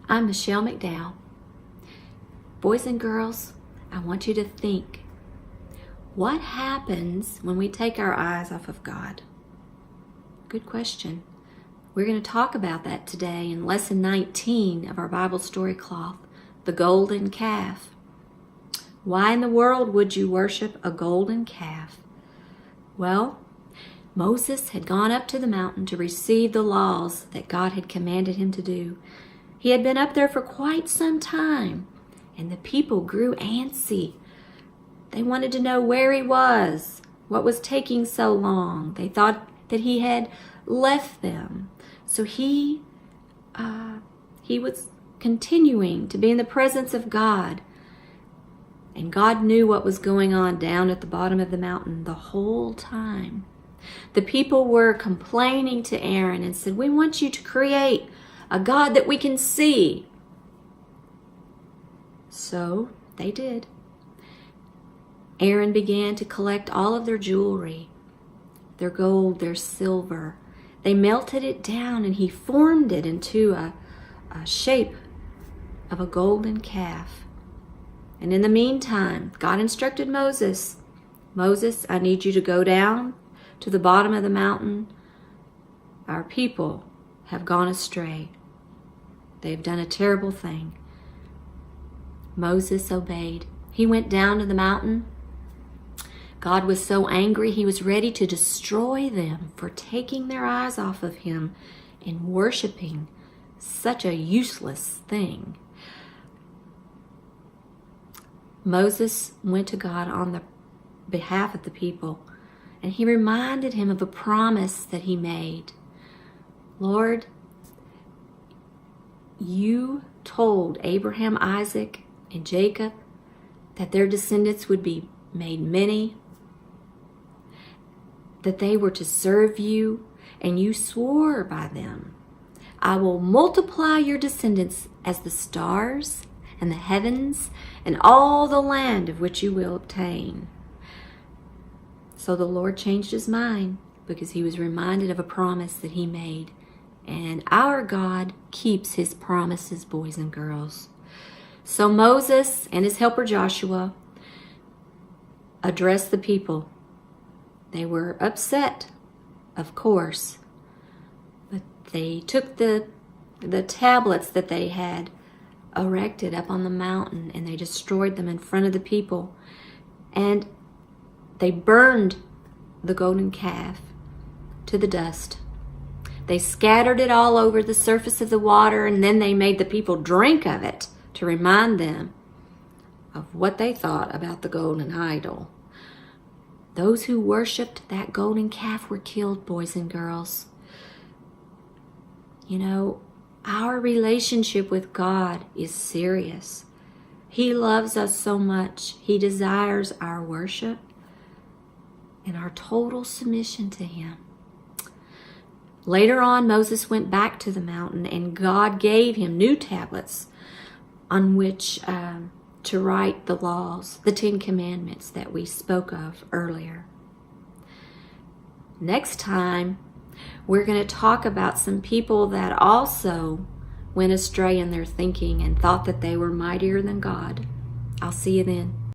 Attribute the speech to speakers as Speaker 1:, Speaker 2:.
Speaker 1: I'm Michelle McDowell. Boys and girls, I want you to think, what happens when we take our eyes off of God? Good question. We're going to talk about that today in Lesson 19 of our Bible story cloth, the golden calf. Why in the world would you worship a golden calf? Well, Moses had gone up to the mountain to receive the laws that God had commanded him to do. He had been up there for quite some time, and the people grew antsy. They wanted to know where he was, what was taking so long. They thought that he had left them. So he was continuing to be in the presence of God. And God knew what was going on down at the bottom of the mountain the whole time. The people were complaining to Aaron and said, "We want you to create a God that we can see." So they did. Aaron began to collect all of their jewelry, their gold, their silver. They melted it down and he formed it into a shape of a golden calf. And in the meantime, God instructed Moses, "Moses, I need you to go down to the bottom of the mountain. Our people have gone astray. They've done a terrible thing." Moses obeyed. He went down to the mountain. God was so angry, he was ready to destroy them for taking their eyes off of him and worshiping such a useless thing. Moses went to God on the behalf of the people, and he reminded him of a promise that he made. "Lord, you told Abraham, Isaac, and Jacob that their descendants would be made many, that they were to serve you, and you swore by them, 'I will multiply your descendants as the stars and the heavens and all the land of which you will obtain.'" So the Lord changed his mind because he was reminded of a promise that he made. And our God keeps his promises, boys and girls. So Moses and his helper Joshua addressed the people. They were upset, of course, but they took the tablets that they had erected up on the mountain and they destroyed them in front of the people. And they burned the golden calf to the dust. They scattered it all over the surface of the water, and then they made the people drink of it to remind them of what they thought about the golden idol. Those who worshipped that golden calf were killed, boys and girls. You know, our relationship with God is serious. He loves us so much. He desires our worship and our total submission to him. Later on, Moses went back to the mountain, and God gave him new tablets on which to write the laws, the 10 Commandments that we spoke of earlier. Next time, we're going to talk about some people that also went astray in their thinking and thought that they were mightier than God. I'll see you then.